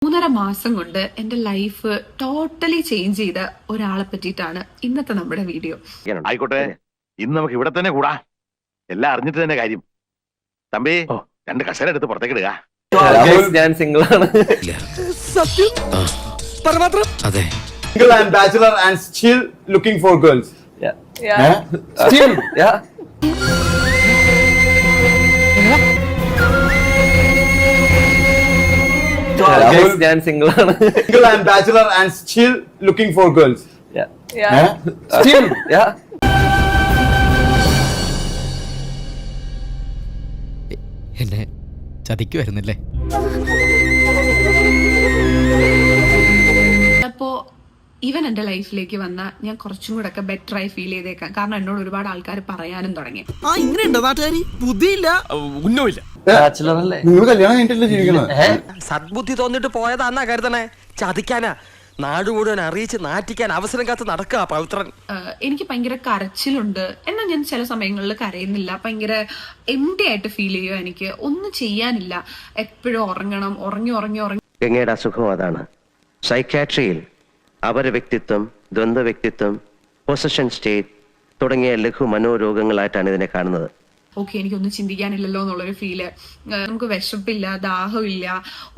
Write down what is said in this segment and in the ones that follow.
3.5 മാസം കൊണ്ട് എന്റെ ലൈഫ് ടോട്ടലി ചേഞ്ച് ചെയ്ത ഒരാളെ പറ്റിയിട്ടാണ് ഇന്നത്തെ നമ്മുടെ വീഡിയോ. ആയിക്കോട്ടെ, ഇന്ന് നമുക്ക് ഇവിടെ തന്നെ കൂടാ. എല്ലാം അറിഞ്ഞിട്ട് തന്നെ കാര്യം. തമ്പി, 2 കസേര എടുത്ത് പുറത്തേക്ക് ഇടുക. ഞാൻ സിംഗിൾ ആണ്. സത്യം പരമാത്രം. അതെ. Single and bachelor and still looking for girls. Yeah. Still. Yeah. ഞാൻ സിംഗിൾ ആണ്. Single and bachelor and still looking for girls. Yeah. Still. Yeah. എന്നെ ചതിക്കുമായിരുന്നില്ലേ? അപ്പോ ഇവൻ എന്റെ ലൈഫിലേക്ക് വന്ന ഞാൻ കുറച്ചും കൂടെ ഒക്കെ ബെറ്റർ ആയി ഫീൽ ചെയ്തേക്കാം. കാരണം എന്നോട് ഒരുപാട് ആൾക്കാർ പറയാനും തുടങ്ങി. ആ ഇങ്ങനെയുണ്ടോ നാട്ടുകാരി? ബുദ്ധിയില്ല, ഉന്നമില്ല. ബാച്ചിലർ അല്ലേ? നിങ്ങൾ കല്യാണം കഴിഞ്ഞിട്ടല്ലേ ജീവിക്കുന്നത്? സദ്ബുദ്ധി തോന്നിട്ട് പോയതാന്നാ കരുതണേ. ചതിക്കാനാ, നാട് മുഴുവൻ അറിയിച്ച് നാറ്റിക്കാൻ അവസരം കാത്ത് നടക്കുക പവിത്രൻ. എനിക്ക് ഭയങ്കര കരച്ചിലുണ്ട്. എന്നാൽ ഞാൻ ചില സമയങ്ങളിൽ കരയുന്നില്ല. ഭയങ്കര എംപ്റ്റി ആയിട്ട് ഫീൽ ചെയ്യുക. എനിക്ക് ഒന്നും ചെയ്യാനില്ല. എപ്പോഴും ഉറങ്ങണം. ഉറങ്ങി ഗംഗയുടെ അസുഖം അതാണ്. സൈക്യാട്രിയിൽ അപര വ്യക്തിത്വം, ദ്വന്ദ്വ വ്യക്തിത്വം, പൊസഷൻ സ്റ്റേറ്റ് തുടങ്ങിയ ലഘു മനോരോഗങ്ങളായിട്ടാണ് ഇതിനെ കാണുന്നത്. ഓക്കെ, എനിക്കൊന്നും ചിന്തിക്കാനില്ലല്ലോ എന്നുള്ളൊരു ഫീല്. നമുക്ക് വിശപ്പില്ല, ദാഹമില്ല,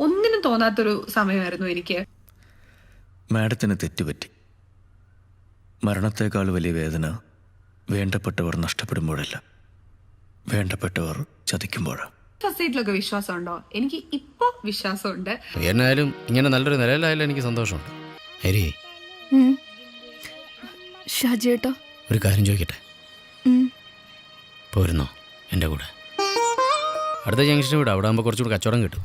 ഒന്നിനും തോന്നാത്തൊരു സമയമായിരുന്നു എനിക്ക്. മാഡത്തിന് തെറ്റുപറ്റി. മരണത്തേക്കാൾ വലിയ വേദന വേണ്ടപ്പെട്ടവർ നഷ്ടപ്പെടുമ്പോഴല്ല, വേണ്ടപ്പെട്ടവർ ചതിക്കുമ്പോഴാണ്. സൊസൈറ്റിലൊക്കെ വിശ്വാസമുണ്ടോ? എനിക്ക് ഇപ്പൊ വിശ്വാസമുണ്ട്. എന്നായാലും ഇങ്ങനെ നല്ലൊരു നിലയിലായാലും എനിക്ക് സന്തോഷമുണ്ട്. ഹരി, ഷാജിയേട്ടാ, ഒരു കാര്യം ചോദിക്കട്ടെ? പോരുന്നോ എൻ്റെ കൂടെ? അടുത്ത ജംഗ്ഷന് വിടാം. അവിടെ ആകുമ്പോൾ കുറച്ചുകൂടി കച്ചവടം കിട്ടും.